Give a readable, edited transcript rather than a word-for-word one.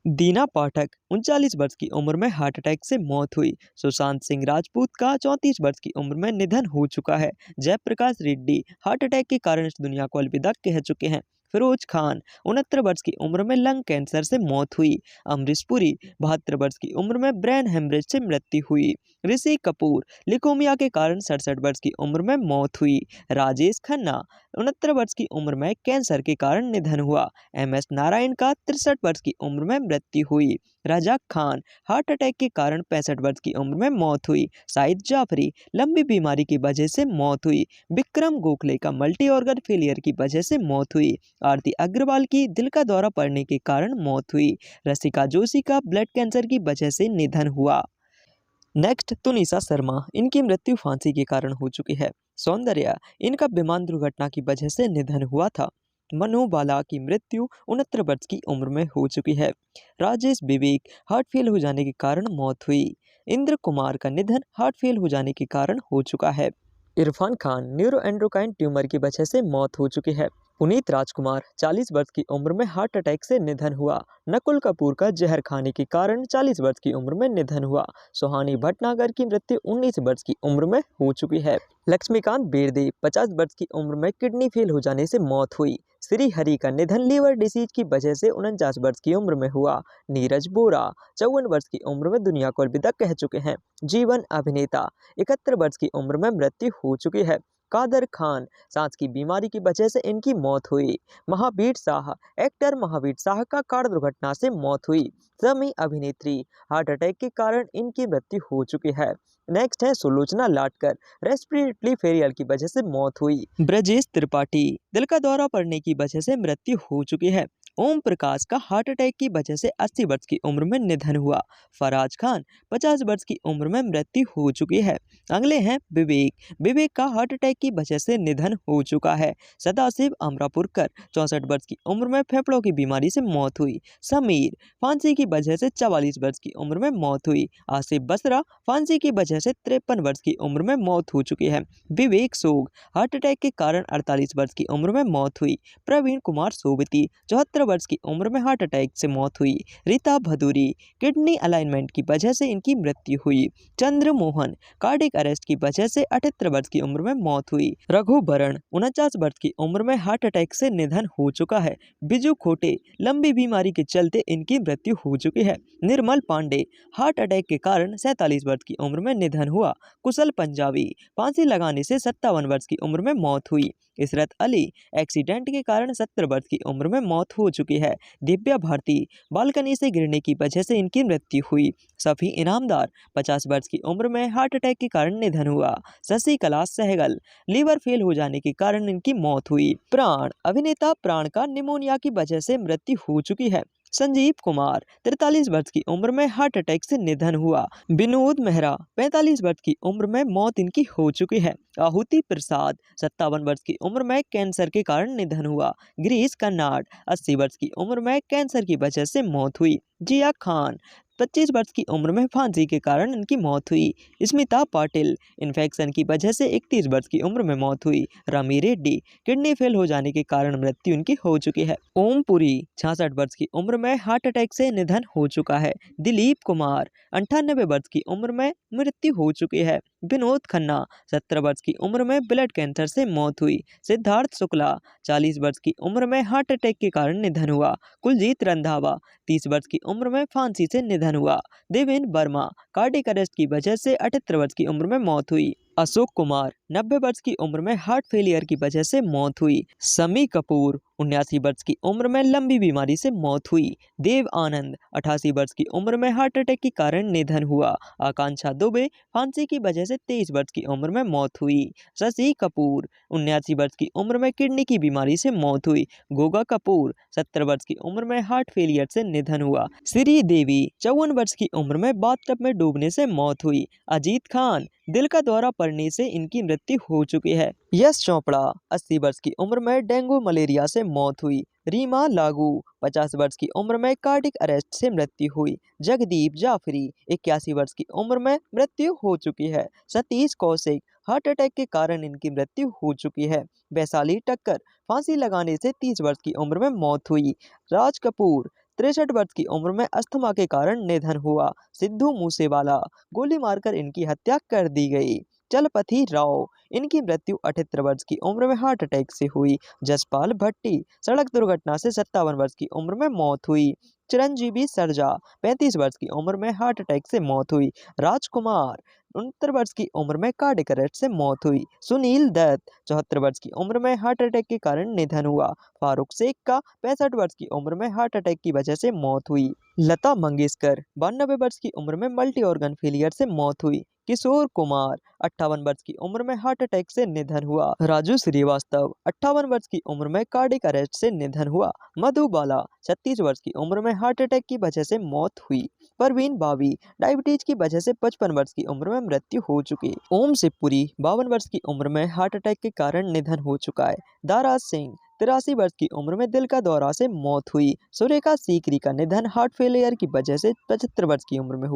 दीना पाठक 39 वर्ष की उम्र में हार्ट अटैक से मौत हुई। सुशांत सिंह राजपूत का 34 वर्ष की उम्र में निधन हो चुका है। जयप्रकाश रेड्डी हार्ट अटैक के कारण इस दुनिया को अलविदा कह चुके हैं। फिरोज खान 69 वर्ष की उम्र में लंग कैंसर से मौत हुई। अमरीश पुरी 72 वर्ष की उम्र में ब्रेन हेमरेज से मृत्यु हुई। ऋषि कपूर लिकोमिया के कारण 67 वर्ष की उम्र में मौत हुई। राजेश खन्ना 69 वर्ष की उम्र में कैंसर के कारण निधन हुआ। MS नारायण का 63 वर्ष की उम्र में मृत्यु हुई। रजाक खान हार्ट अटैक के कारण 65 वर्ष की उम्र में मौत हुई। शाहिद जाफरी लंबी बीमारी की वजह से मौत हुई। विक्रम गोखले का मल्टी ऑर्गन फेलियर की वजह से मौत हुई। आरती अग्रवाल की दिल का दौरा पड़ने के कारण मौत हुई। रसिका जोशी का ब्लड कैंसर की वजह से निधन हुआ। नेक्स्ट तुनिसा शर्मा, इनकी मृत्यु फांसी के कारण हो चुकी है। सौंदर्या, इनका विमान दुर्घटना की वजह से निधन हुआ था। मनु बाला की मृत्यु 69 वर्ष की उम्र में हो चुकी है। राजेश विवेक हार्ट फेल हो जाने के कारण मौत हुई। इंद्र कुमार का निधन हार्ट फेल हो जाने के कारण हो चुका है। इरफान खान न्यूरोएंड्रोक्राइन ट्यूमर की वजह से मौत हो चुकी है। पुनीत राजकुमार 40 वर्ष की उम्र में हार्ट अटैक से निधन हुआ। नकुल कपूर का जहर खाने के कारण 40 वर्ष की उम्र में निधन हुआ। सुहानी भटनागर की मृत्यु 19 वर्ष की उम्र में हो चुकी है। लक्ष्मीकांत बेर्दे 50 वर्ष की उम्र में किडनी फेल हो जाने से मौत हुई। श्री हरि का निधन लीवर डिसीज की वजह से 49 वर्ष की उम्र में हुआ। नीरज बोरा 54 वर्ष की उम्र में दुनिया को अलविदा कह चुके हैं। जीवन अभिनेता 71 वर्ष की उम्र में मृत्यु हो चुकी है। कादर खान सांस की बीमारी की वजह से इनकी मौत हुई। महावीर शाह एक्टर महावीर शाह का कार दुर्घटना से मौत हुई। समी अभिनेत्री हार्ट अटैक के कारण इनकी मृत्यु हो चुकी है। नेक्स्ट है सुलोचना लाटकर, रेस्पिरेटरी फेलियर की वजह से मौत हुई। ब्रजेश त्रिपाठी दिल का दौरा पड़ने की वजह से मृत्यु हो चुकी है। ओम प्रकाश का हार्ट अटैक की वजह से 80 वर्ष की उम्र में निधन हुआ। फराज खान 50 वर्ष की उम्र में मृत्यु हो चुकी है। अगले हैं विवेक का हार्ट अटैक की वजह से निधन हो चुका है। सदाशिव अमरापुरकर 64 वर्ष की उम्र में फेफड़ों की बीमारी से मौत हुई। समीर फांसी की वजह से 44 वर्ष की उम्र में मौत हुई। आसिफ बसरा फांसी की वजह से 53 वर्ष की उम्र में मौत हो चुकी है। विवेक सोग हार्ट अटैक के कारण 48 वर्ष की उम्र में मौत हुई। प्रवीण कुमार सोबती 74 वर्ष की उम्र में हार्ट अटैक से मौत हुई। रीता भदूरी किडनी अलाइनमेंट की वजह से इनकी मृत्यु हुई। चंद्र मोहन कार्डिक अरेस्ट की वजह से 78 वर्ष की उम्र में मौत हुई। रघुबरण 49 वर्ष की उम्र में हार्ट अटैक से निधन हो चुका है। बिजू खोटे लंबी बीमारी के चलते इनकी मृत्यु हो चुकी है। निर्मल पांडे हार्ट अटैक के कारण 47 वर्ष की उम्र में निधन हुआ। कुशल पंजाबी फांसी लगाने से 57 वर्ष की उम्र में मौत हुई। इशरत अली एक्सीडेंट के कारण 70 वर्ष की उम्र में मौत हो चुकी है। दिव्या भारती बालकनी से गिरने की वजह से इनकी मृत्यु हुई। सफी इनामदार 50 वर्ष की उम्र में हार्ट अटैक के कारण निधन हुआ। शशिकला सहगल लीवर फेल हो जाने के कारण इनकी मौत हुई। प्राण अभिनेता प्राण का निमोनिया की वजह से मृत्यु हो चुकी है। संजीव कुमार 43 वर्ष की उम्र में हार्ट अटैक से निधन हुआ। विनोद मेहरा 45 वर्ष की उम्र में मौत इनकी हो चुकी है। आहुति प्रसाद 57 वर्ष की उम्र में कैंसर के कारण निधन हुआ। गिरीश कर्नाड 80 वर्ष की उम्र में कैंसर की वजह से मौत हुई। जिया खान 25 वर्ष की उम्र में फांसी के कारण इनकी मौत हुई। स्मिता पाटिल इन्फेक्शन की वजह से 31 वर्ष की उम्र में मौत हुई। रमी रेड्डी किडनी फेल हो जाने के कारण मृत्यु इनकी हो चुकी है। ओम पुरी 66 वर्ष की उम्र में हार्ट अटैक से निधन हो चुका है। दिलीप कुमार 98 वर्ष की उम्र में मृत्यु हो चुकी है। विनोद खन्ना 70 वर्ष की उम्र में ब्लड कैंसर से मौत हुई। सिद्धार्थ शुक्ला 40 वर्ष की उम्र में हार्ट अटैक के कारण निधन हुआ। कुलजीत रंधावा 30 वर्ष की उम्र में फांसी से निधन हुआ। देवेंद्र वर्मा कार्डिक अरेस्ट की वजह से 78 वर्ष की उम्र में मौत हुई। अशोक कुमार 90 वर्ष की उम्र में हार्ट फेलियर की वजह से मौत हुई। शमी कपूर 79 वर्ष की उम्र में लंबी बीमारी से मौत हुई। देव आनंद 88 वर्ष की उम्र में हार्ट अटैक के कारण निधन हुआ। आकांक्षा दुबे फांसी की वजह से 23 वर्ष की उम्र में मौत हुई। शशि कपूर 79 वर्ष की उम्र में किडनी की बीमारी से मौत हुई। गोगा कपूर 70 वर्ष की उम्र में हार्ट फेलियर से निधन हुआ। श्री देवी 54 वर्ष की उम्र में बाथटब में डूबने से मौत हुई। अजीत खान दिल का दौरा पड़ने से इनकी मृत्यु हो चुकी है। यश चोपड़ा 80 वर्ष की उम्र में डेंगू मलेरिया से मौत हुई। रीमा लागू 50 वर्ष की उम्र में कार्डिक अरेस्ट से मृत्यु हुई। जगदीप जाफरी 81 वर्ष की उम्र में मृत्यु हो चुकी है। सतीश कौशिक हार्ट अटैक के कारण इनकी मृत्यु हो चुकी है। वैशाली टक्कर फांसी लगाने से 30 वर्ष की उम्र में मौत हुई। राज कपूर 63 वर्ष की उम्र में अस्थमा के कारण निधन हुआ। सिद्धू मूसेवाला, गोली मारकर इनकी हत्या कर दी गई। चलपति राव, इनकी मृत्यु 78 वर्ष की उम्र में हार्ट अटैक से हुई। जसपाल भट्टी, सड़क दुर्घटना से 57 वर्ष की उम्र में मौत हुई। चिरंजीवी सरजा, 35 वर्ष की उम्र में हार्ट अटैक से मौत हुई। राजकुमार, 69 वर्ष की उम्र में कार्डियक अरेस्ट से मौत हुई। सुनील दत्त, 74 वर्ष की उम्र में हार्ट अटैक के कारण निधन हुआ। फारूक शेख का 65 वर्ष की उम्र में हार्ट अटैक की वजह से मौत हुई। लता मंगेशकर, 92 वर्ष की उम्र में मल्टी ऑर्गन फेलियर से मौत हुई। किशोर कुमार, 58 वर्ष की उम्र में हार्ट अटैक से निधन हुआ। राजू श्रीवास्तव, 58 वर्ष की उम्र में कार्डियक अरेस्ट से निधन हुआ। मधुबाला, 36 वर्ष की उम्र में हार्ट अटैक की वजह से मौत हुई। परवीन बावी, डायबिटीज की वजह से 55 वर्ष की उम्र में मृत्यु हो चुकी। ओम शिवपुरी, 52 वर्ष की उम्र में हार्ट अटैक के कारण निधन हो चुका है। दारा सिंह, 83 वर्ष की उम्र में दिल का दौरा से मौत हुई। सुरेखा सीकरी का निधन हार्ट फेलियर की वजह से 75 वर्ष की उम्र में हुआ।